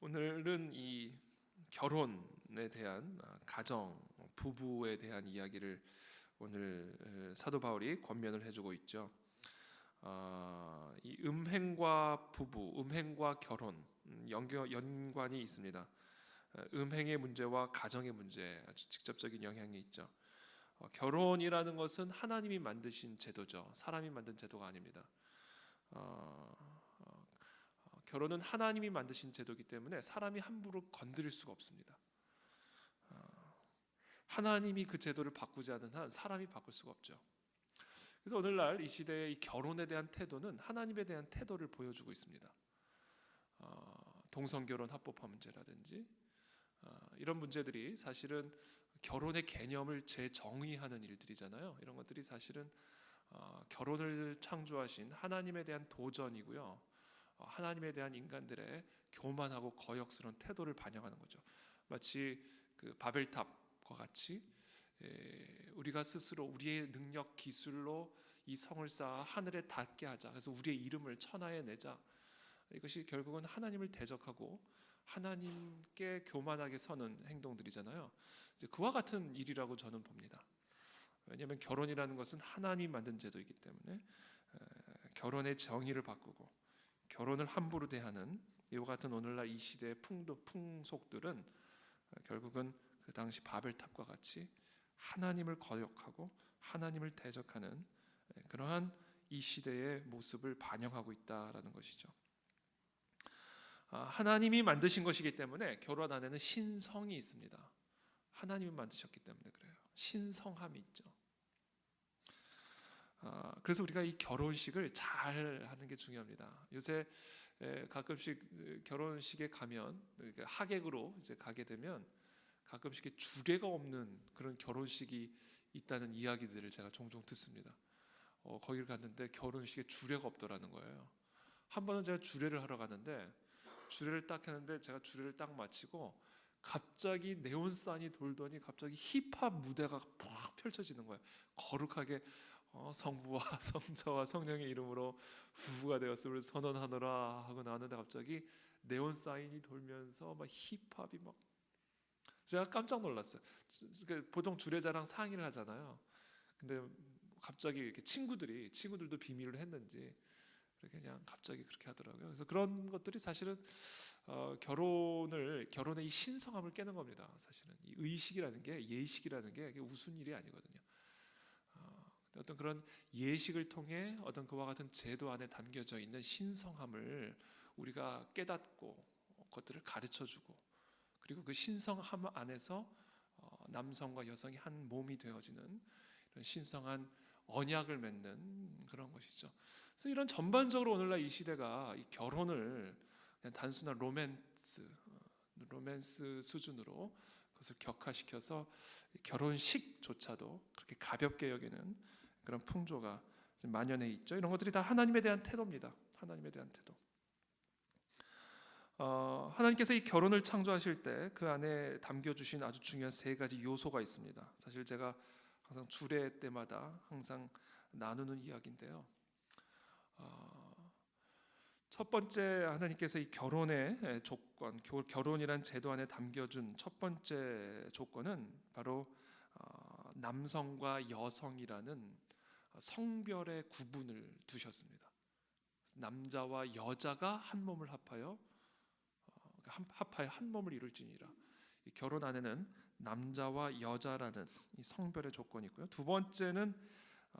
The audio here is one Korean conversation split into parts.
오늘은 이 결혼에 대한 가정, 부부에 대한 이야기를 오늘 사도 바울이 권면을 해주고 있죠. 이 음행과 부부, 음행과 결혼 연관이 있습니다. 음행의 문제와 가정의 문제 아주 직접적인 영향이 있죠. 결혼이라는 것은 하나님이 만드신 제도죠. 사람이 만든 제도가 아닙니다. 결혼은 하나님이 만드신 제도이기 때문에 사람이 함부로 건드릴 수가 없습니다. 하나님이 그 제도를 바꾸지 않는 한 사람이 바꿀 수가 없죠. 그래서 오늘날 이 시대의 이 결혼에 대한 태도는 하나님에 대한 태도를 보여주고 있습니다. 동성결혼 합법화 문제라든지 이런 문제들이 사실은 결혼의 개념을 재정의하는 일들이잖아요. 이런 것들이 사실은 결혼을 창조하신 하나님에 대한 도전이고요. 하나님에 대한 인간들의 교만하고 거역스러운 태도를 반영하는 거죠. 마치 그 바벨탑과 같이 우리가 스스로 우리의 능력 기술로 이 성을 쌓아 하늘에 닿게 하자. 그래서 우리의 이름을 천하에 내자. 이것이 결국은 하나님을 대적하고 하나님께 교만하게 서는 행동들이잖아요. 이제 그와 같은 일이라고 저는 봅니다. 왜냐하면 결혼이라는 것은 하나님이 만든 제도이기 때문에 결혼의 정의를 바꾸고 결혼을 함부로 대하는 이와 같은 오늘날 이 시대의 풍속들은 결국은 그 당시 바벨탑과 같이 하나님을 거역하고 하나님을 대적하는 그러한 이 시대의 모습을 반영하고 있다라는 것이죠. 하나님이 만드신 것이기 때문에 결혼 안에는 신성이 있습니다. 하나님이 만드셨기 때문에 그래요. 신성함이 있죠. 그래서 우리가 이 결혼식을 잘 하는 게 중요합니다. 요새 가끔씩 결혼식에 가면 하객으로 이제 가게 되면 가끔씩 주례가 없는 그런 결혼식이 있다는 이야기들을 제가 종종 듣습니다. 거기를 갔는데 결혼식에 주례가 없더라는 거예요. 한 번은 제가 주례를 하러 갔는데 주례를 딱 했는데 제가 주례를 딱 마치고 갑자기 네온사인이 돌더니 갑자기 힙합 무대가 팍 펼쳐지는 거예요. 거룩하게 성부와 성자와 성령의 이름으로 부부가 되었음을 선언하노라 하고 나왔는데 갑자기 네온 사인이 돌면서 막 힙합이 막 제가 깜짝 놀랐어요. 보통 주례자랑 상의를 하잖아요. 근데 갑자기 이렇게 친구들도 비밀을 했는지 이렇게 그냥 갑자기 그렇게 하더라고요. 그래서 그런 것들이 사실은 결혼의 이 신성함을 깨는 겁니다. 사실은 이 의식이라는 게 예식이라는 게 우스운 일이 아니거든요. 어떤 그런 예식을 통해 어떤 그와 같은 제도 안에 담겨져 있는 신성함을 우리가 깨닫고 그것들을 가르쳐주고 그리고 그 신성함 안에서 남성과 여성이 한 몸이 되어지는 이런 신성한 언약을 맺는 그런 것이죠. 그래서 이런 전반적으로 오늘날 이 시대가 이 결혼을 그냥 단순한 로맨스 수준으로 그것을 격화시켜서 결혼식조차도 그렇게 가볍게 여기는 그런 풍조가 만연해 있죠. 이런 것들이 다 하나님에 대한 태도입니다. 하나님에 대한 태도. 하나님께서 이 결혼을 창조하실 때 그 안에 담겨주신 아주 중요한 세 가지 요소가 있습니다. 사실 제가 항상 주례 때마다 항상 나누는 이야기인데요. 첫 번째 하나님께서 이 결혼의 조건, 결혼이란 제도 안에 담겨준 첫 번째 조건은 바로 남성과 여성이라는 성별의 구분을 두셨습니다. 남자와 여자가 한 몸을 합하여 한 몸을 이룰지니라. 이 결혼 안에는 남자와 여자라는 이 성별의 조건이 있고요. 두 번째는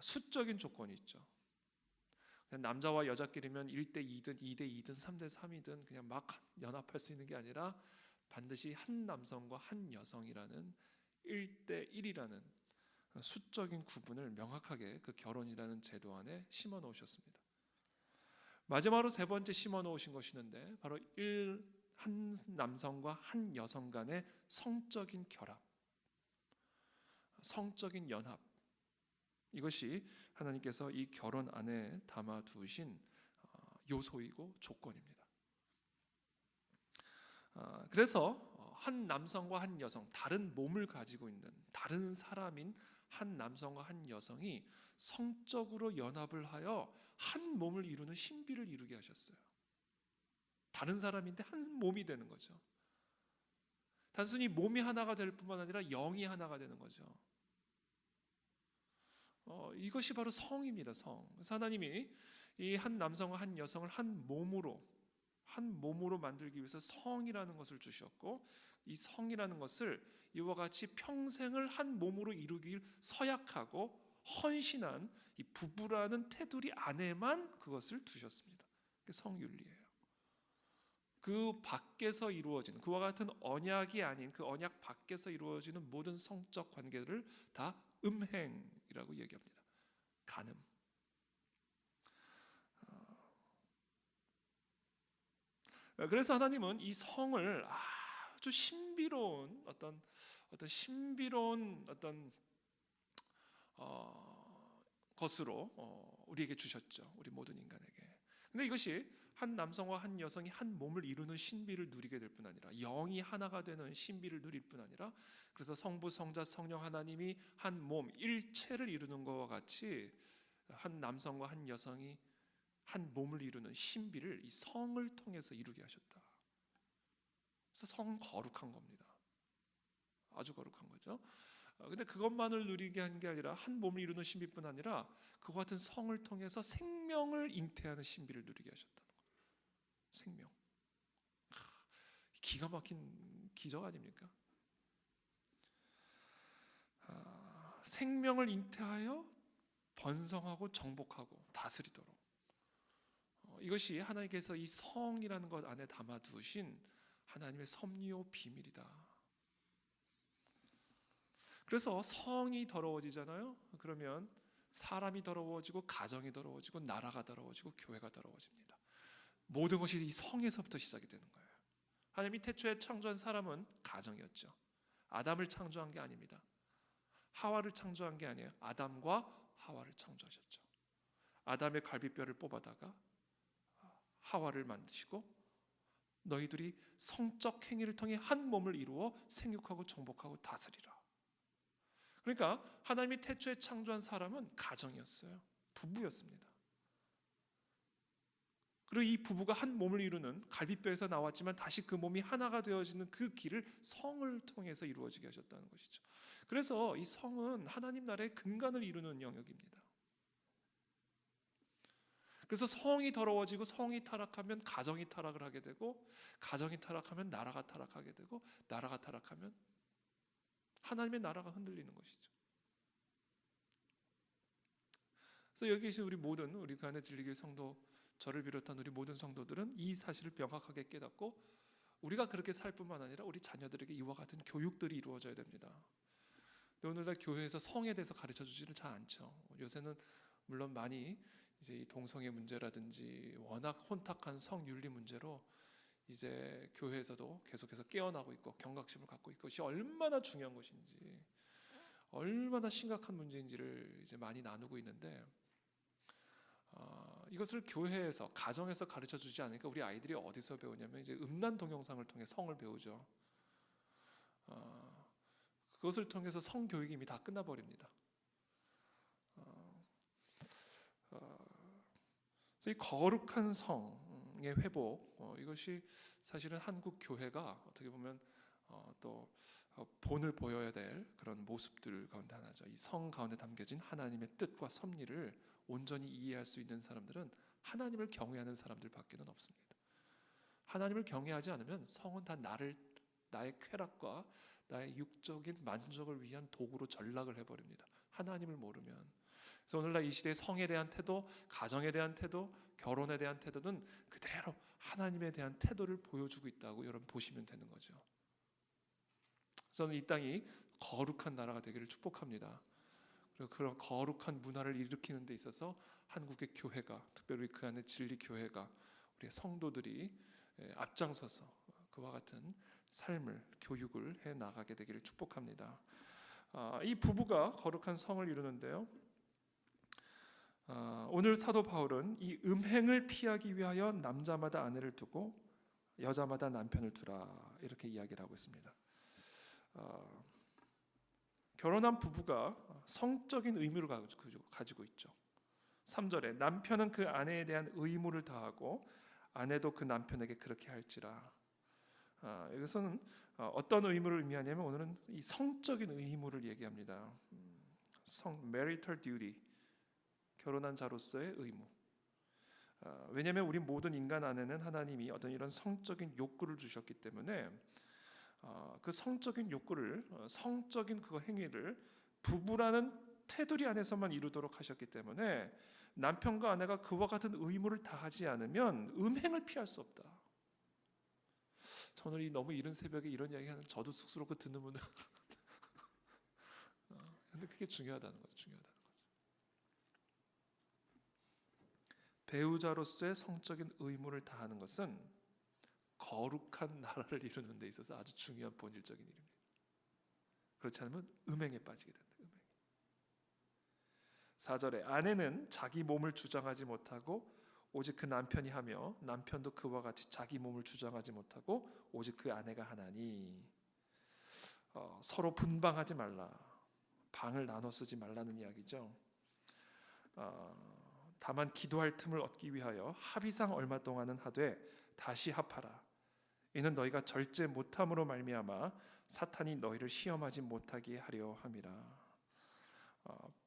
수적인 조건이 있죠. 남자와 여자끼리면 1대2든 2대2든 3대3이든 그냥 막 연합할 수 있는 게 아니라 반드시 한 남성과 한 여성이라는 1대1이라는 수적인 구분을 명확하게 그 결혼이라는 제도 안에 심어 놓으셨습니다. 마지막으로 세 번째 심어 놓으신 것이 있는데 바로 한 남성과 한 여성 간의 성적인 결합, 성적인 연합, 이것이 하나님께서 이 결혼 안에 담아 두신 요소이고 조건입니다. 그래서 한 남성과 한 여성, 다른 몸을 가지고 있는 다른 사람인 한 남성과 한 여성이 성적으로 연합을 하여 한 몸을 이루는 신비를 이루게 하셨어요. 다른 사람인데 한 몸이 되는 거죠. 단순히 몸이 하나가 될 뿐만 아니라 영이 하나가 되는 거죠. 이것이 바로 성입니다. 성. 그래서 하나님이 이 한 남성과 한 여성을 한 몸으로 만들기 위해서 성이라는 것을 주셨고, 이 성이라는 것을 이와 같이 평생을 한 몸으로 이루길 서약하고 헌신한 이 부부라는 테두리 안에만 그것을 두셨습니다. 그게 성윤리예요. 그 밖에서 이루어지는, 그와 같은 언약이 아닌 그 언약 밖에서 이루어지는 모든 성적 관계를 다 음행이라고 얘기합니다. 간음. 그래서 하나님은 이 성을 아주 신비로운 것으로 우리에게 주셨죠. 우리 모든 인간에게. 근데 이것이 한 남성과 한 여성이 한 몸을 이루는 신비를 누리게 될 뿐 아니라, 영이 하나가 되는 신비를 누릴 뿐 아니라, 그래서 성부, 성자, 성령 하나님이 한 몸 일체를 이루는 것과 같이 한 남성과 한 여성이 한 몸을 이루는 신비를 이 성을 통해서 이루게 하셨다. 그래서 성은 거룩한 겁니다. 아주 거룩한 거죠. 근데 그것만을 누리게 한 게 아니라 한 몸을 이루는 신비뿐 아니라 그와 같은 성을 통해서 생명을 잉태하는 신비를 누리게 하셨다는 거예요. 생명. 기가 막힌 기적 아닙니까? 생명을 잉태하여 번성하고 정복하고 다스리도록. 이것이 하나님께서 이 성이라는 것 안에 담아두신 하나님의 섭리요 비밀이다. 그래서 성이 더러워지잖아요. 그러면 사람이 더러워지고 가정이 더러워지고 나라가 더러워지고 교회가 더러워집니다. 모든 것이 이 성에서부터 시작이 되는 거예요. 하나님이 태초에 창조한 사람은 가정이었죠. 아담을 창조한 게 아닙니다. 하와를 창조한 게 아니에요. 아담과 하와를 창조하셨죠. 아담의 갈비뼈를 뽑아다가 하와를 만드시고 너희들이 성적 행위를 통해 한 몸을 이루어 생육하고 정복하고 다스리라. 그러니까 하나님이 태초에 창조한 사람은 가정이었어요. 부부였습니다. 그리고 이 부부가 한 몸을 이루는, 갈비뼈에서 나왔지만 다시 그 몸이 하나가 되어지는 그 길을 성을 통해서 이루어지게 하셨다는 것이죠. 그래서 이 성은 하나님 나라의 근간을 이루는 영역입니다. 그래서 성이 더러워지고 성이 타락하면 가정이 타락을 하게 되고, 가정이 타락하면 나라가 타락하게 되고, 나라가 타락하면 하나님의 나라가 흔들리는 것이죠. 그래서 여기 계신 우리 가운데 진리교회 성도, 저를 비롯한 우리 모든 성도들은 이 사실을 명확하게 깨닫고 우리가 그렇게 살 뿐만 아니라 우리 자녀들에게 이와 같은 교육들이 이루어져야 됩니다. 오늘날 교회에서 성에 대해서 가르쳐 주지를 잘 않죠. 요새는 물론 많이 이제 이 동성애 문제라든지 워낙 혼탁한 성윤리 문제로 이제 교회에서도 계속해서 깨어나고 있고 경각심을 갖고 있고, 이것이 얼마나 중요한 것인지, 얼마나 심각한 문제인지를 이제 많이 나누고 있는데, 이것을 교회에서, 가정에서 가르쳐 주지 않으니까 우리 아이들이 어디서 배우냐면 이제 음란 동영상을 통해 성을 배우죠. 그것을 통해서 성 교육이 이미 다 끝나버립니다. 그래서 이 거룩한 성의 회복, 이것이 사실은 한국 교회가 어떻게 보면 또 본을 보여야 될 그런 모습들 가운데 하나죠. 이 성 가운데 담겨진 하나님의 뜻과 섭리를 온전히 이해할 수 있는 사람들은 하나님을 경외하는 사람들밖에는 없습니다. 하나님을 경외하지 않으면 성은 다 나의 쾌락과 나의 육적인 만족을 위한 도구로 전락을 해버립니다. 하나님을 모르면. 그래서 오늘날 이 시대의 성에 대한 태도, 가정에 대한 태도, 결혼에 대한 태도는 그대로 하나님에 대한 태도를 보여주고 있다고 여러분 보시면 되는 거죠. 저는 이 땅이 거룩한 나라가 되기를 축복합니다. 그리고 그런 거룩한 문화를 일으키는 데 있어서 한국의 교회가, 특별히 그 안에 진리교회가, 우리의 성도들이 앞장서서 그와 같은 삶을, 교육을 해 나가게 되기를 축복합니다. 이 부부가 거룩한 성을 이루는데요, 오늘 사도 바울은 이 음행을 피하기 위하여 남자마다 아내를 두고 여자마다 남편을 두라, 이렇게 이야기를 하고 있습니다. 결혼한 부부가 성적인 의무를 가지고 있죠. 3절에 남편은 그 아내에 대한 의무를 다하고 아내도 그 남편에게 그렇게 할지라. 여기서는 어떤 의무를 의미하냐면 오늘은 이 성적인 의무를 얘기합니다. marital duty, 결혼한 자로서의 의무. 왜냐하면 우리 모든 인간 안에는 하나님이 어떤 이런 성적인 욕구를 주셨기 때문에 그 성적인 욕구를, 성적인 그 행위를 부부라는 테두리 안에서만 이루도록 하셨기 때문에 남편과 아내가 그와 같은 의무를 다하지 않으면 음행을 피할 수 없다. 저는 이 너무 이른 새벽에 이런 이야기하는 저도 쑥스럽고 듣는 분은 근데 그게 중요하다는 거죠. 중요하다는 거죠. 배우자로서의 성적인 의무를 다하는 것은 거룩한 나라를 이루는 데 있어서 아주 중요한 본질적인 일입니다. 그렇지 않으면 음행에 빠지게 된다. 4절에 아내는 자기 몸을 주장하지 못하고 오직 그 남편이 하며 남편도 그와 같이 자기 몸을 주장하지 못하고 오직 그 아내가 하나니. 서로 분방하지 말라. 방을 나눠 쓰지 말라는 이야기죠. 다만 기도할 틈을 얻기 위하여 합의상 얼마 동안은 하되 다시 합하라. 이는 너희가 절제 못함으로 말미암아 사탄이 너희를 시험하지 못하게 하려 함이라.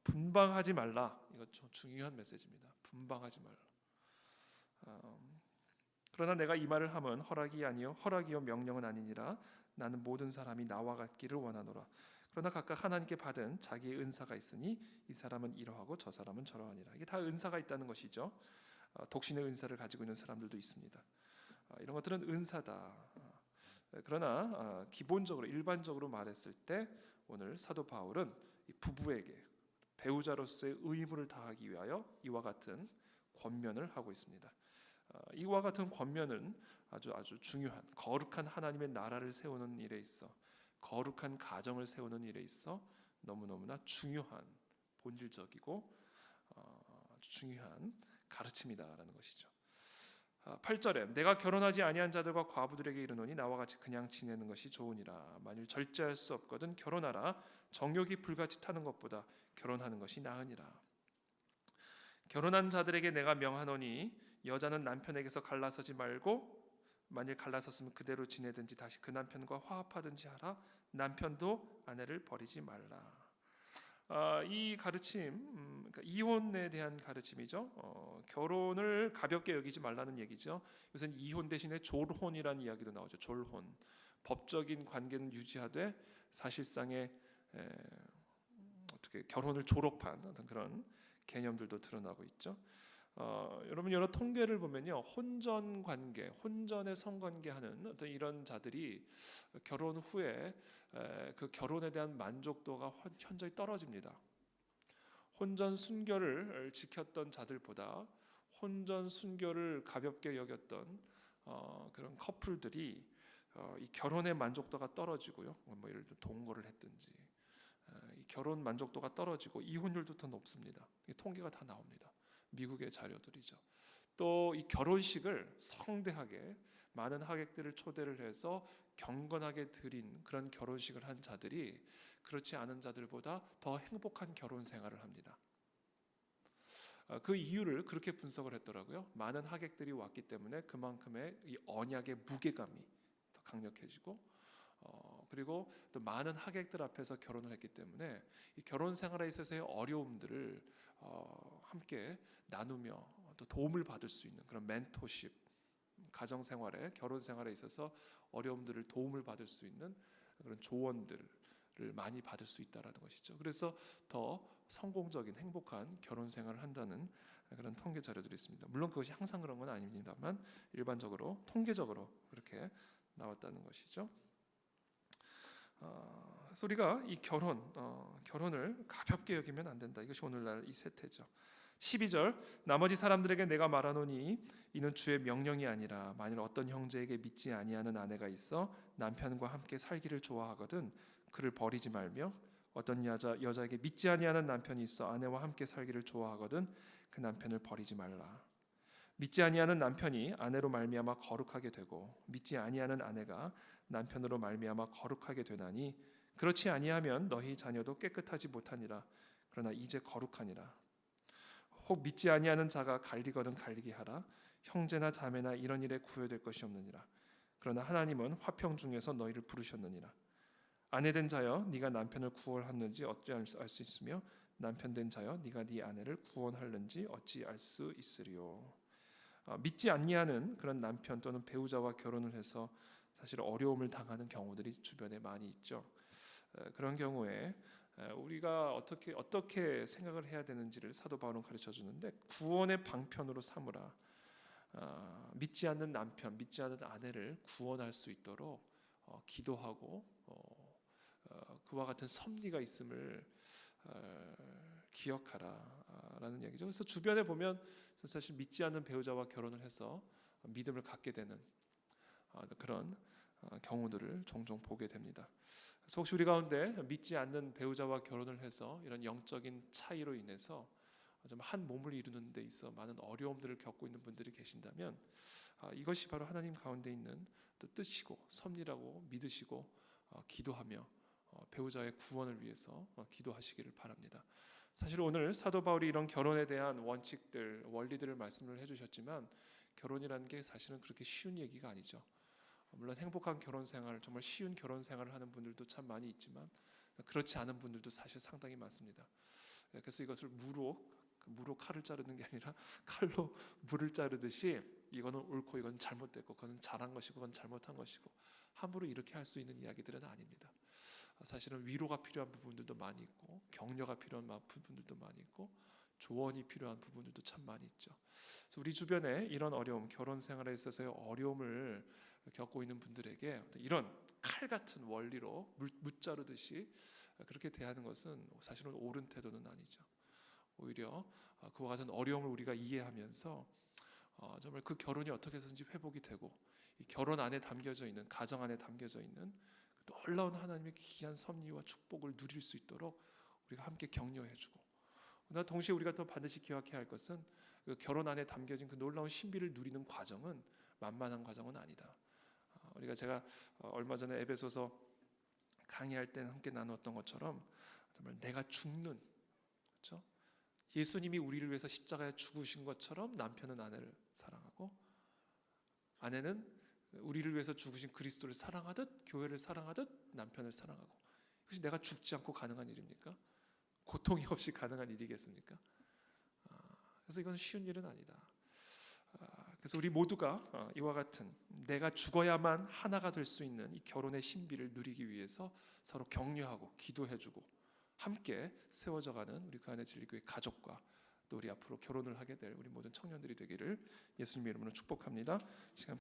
분방하지 말라. 이거 좀 중요한 메시지입니다. 분방하지 말라. 그러나 내가 이 말을 하면 허락이요 명령은 아니니라. 나는 모든 사람이 나와 같기를 원하노라. 그러나 각각 하나님께 받은 자기의 은사가 있으니 이 사람은 이러하고 저 사람은 저러하니라. 이게 다 은사가 있다는 것이죠. 독신의 은사를 가지고 있는 사람들도 있습니다. 이런 것들은 은사다. 그러나 기본적으로 일반적으로 말했을 때 오늘 사도 바울은 이 부부에게 배우자로서의 의무를 다하기 위하여 이와 같은 권면을 하고 있습니다. 이와 같은 권면은 아주 중요한 거룩한 하나님의 나라를 세우는 일에 있어, 거룩한 가정을 세우는 일에 있어 너무너무나 중요한 본질적이고 아주 중요한 가르침이다라는 것이죠. 8절에 내가 결혼하지 아니한 자들과 과부들에게 이르노니 나와 같이 그냥 지내는 것이 좋으니라. 만일 절제할 수 없거든 결혼하라. 정욕이 불같이 타는 것보다 결혼하는 것이 나으니라. 결혼한 자들에게 내가 명하노니 여자는 남편에게서 갈라서지 말고 만일 갈라섰으면 그대로 지내든지 다시 그 남편과 화합하든지 하라. 남편도 아내를 버리지 말라. 이 가르침, 그러니까 이혼에 대한 가르침이죠. 결혼을 가볍게 여기지 말라는 얘기죠. 요새는 이혼 대신에 졸혼이라는 이야기도 나오죠. 졸혼. 법적인 관계는 유지하되 사실상의 어떻게 결혼을 졸업한 어떤 그런 개념들도 드러나고 있죠. 여러분 여러 통계를 보면요, 혼전 관계, 혼전의 성관계하는 어떤 이런 자들이 결혼 후에 그 결혼에 대한 만족도가 현저히 떨어집니다. 혼전 순결을 지켰던 자들보다 혼전 순결을 가볍게 여겼던 그런 커플들이 이 결혼의 만족도가 떨어지고요. 뭐 예를 들어 동거를 했든지 이 결혼 만족도가 떨어지고 이혼율도 더 높습니다. 통계가 다 나옵니다. 미국의 자료들이죠. 또 이 결혼식을 성대하게 많은 하객들을 초대를 해서 경건하게 드린 그런 결혼식을 한 자들이 그렇지 않은 자들보다 더 행복한 결혼 생활을 합니다. 그 이유를 그렇게 분석을 했더라고요. 많은 하객들이 왔기 때문에 그만큼의 이 언약의 무게감이 더 강력해지고 그리고 또 많은 하객들 앞에서 결혼을 했기 때문에 이 결혼 생활에 있어서의 어려움들을 함께 나누며 또 도움을 받을 수 있는 그런 멘토십, 가정 생활에, 결혼 생활에 있어서 어려움들을 도움을 받을 수 있는 그런 조언들을 많이 받을 수 있다라는 것이죠. 그래서 더 성공적인 행복한 결혼 생활을 한다는 그런 통계 자료들이 있습니다. 물론 그것이 항상 그런 건 아닙니다만 일반적으로 통계적으로 그렇게 나왔다는 것이죠. 그래서 우리가 이 결혼을 가볍게 여기면 안 된다. 이것이 오늘날 이 세태죠. 12절 나머지 사람들에게 내가 말하노니 이는 주의 명령이 아니라 만일 어떤 형제에게 믿지 아니하는 아내가 있어 남편과 함께 살기를 좋아하거든 그를 버리지 말며 어떤 여자에게 믿지 아니하는 남편이 있어 아내와 함께 살기를 좋아하거든 그 남편을 버리지 말라. 믿지 아니하는 남편이 아내로 말미암아 거룩하게 되고 믿지 아니하는 아내가 남편으로 말미암아 거룩하게 되나니 그렇지 아니하면 너희 자녀도 깨끗하지 못하니라. 그러나 이제 거룩하니라. 혹 믿지 아니하는 자가 갈리거든 갈리게 하라. 형제나 자매나 이런 일에 구애될 것이 없느니라. 그러나 하나님은 화평 중에서 너희를 부르셨느니라. 아내된 자여 네가 남편을 구원하는지 어찌 알 수 있으며 남편된 자여 네가 네 아내를 구원하는지 어찌 알 수 있으리요. 믿지 않니하는 그런 남편 또는 배우자와 결혼을 해서 사실 어려움을 당하는 경우들이 주변에 많이 있죠. 그런 경우에 우리가 어떻게 생각을 해야 되는지를 사도 바울은 가르쳐 주는데, 구원의 방편으로 삼으라. 믿지 않는 남편, 믿지 않는 아내를 구원할 수 있도록 기도하고 그와 같은 섭리가 있음을 기억하라라는 얘기죠. 그래서 주변에 보면 사실 믿지 않는 배우자와 결혼을 해서 믿음을 갖게 되는 그런 경우들을 종종 보게 됩니다. 그래서 혹시 우리 가운데 믿지 않는 배우자와 결혼을 해서 이런 영적인 차이로 인해서 좀 한 몸을 이루는 데 있어 많은 어려움들을 겪고 있는 분들이 계신다면, 이것이 바로 하나님 가운데 있는 또 뜻이고 섭리라고 믿으시고 기도하며 배우자의 구원을 위해서 기도하시기를 바랍니다. 사실 오늘 사도 바울이 이런 결혼에 대한 원칙들, 원리들을 말씀을 해주셨지만, 결혼이라는 게 사실은 그렇게 쉬운 얘기가 아니죠. 물론 행복한 결혼 생활, 정말 쉬운 결혼 생활을 하는 분들도 참 많이 있지만 그렇지 않은 분들도 사실 상당히 많습니다. 그래서 이것을 무로 칼을 자르는 게 아니라 칼로 물을 자르듯이, 이거는 옳고 이건 잘못됐고, 그건 잘한 것이고 그건 잘못한 것이고, 함부로 이렇게 할 수 있는 이야기들은 아닙니다. 사실은 위로가 필요한 부분들도 많이 있고, 격려가 필요한 부분들도 많이 있고, 조언이 필요한 부분들도 참 많이 있죠. 그래서 우리 주변에 이런 어려움, 결혼 생활에 있어서의 어려움을 겪고 있는 분들에게 이런 칼 같은 원리로 무자르듯이 그렇게 대하는 것은 사실은 옳은 태도는 아니죠. 오히려 그와 같은 어려움을 우리가 이해하면서 정말 그 결혼이 어떻게 해서든지 회복이 되고, 이 결혼 안에 담겨져 있는, 가정 안에 담겨져 있는 놀라운 하나님의 귀한 섭리와 축복을 누릴 수 있도록 우리가 함께 격려해주고, 그러나 동시에 우리가 또 반드시 기억해야 할 것은, 그 결혼 안에 담겨진 그 놀라운 신비를 누리는 과정은 만만한 과정은 아니다. 제가 얼마 전에 에베소서 강의할 때 함께 나눴던 것처럼, 정말 내가 죽는, 그렇죠? 예수님이 우리를 위해서 십자가에 죽으신 것처럼 남편은 아내를 사랑하고, 아내는 우리를 위해서 죽으신 그리스도를 사랑하듯 교회를 사랑하듯 남편을 사랑하고, 그것이 내가 죽지 않고 가능한 일입니까? 고통이 없이 가능한 일이겠습니까? 그래서 이건 쉬운 일은 아니다. 그래서 우리 모두가 이와 같은 내가 죽어야만 하나가 될 수 있는 이 결혼의 신비를 누리기 위해서 서로 격려하고 기도해주고 함께 세워져가는 우리 그안의 진리교회 가족과, 또 우리 앞으로 결혼을 하게 될 우리 모든 청년들이 되기를 예수님의 이름으로 축복합니다. 시간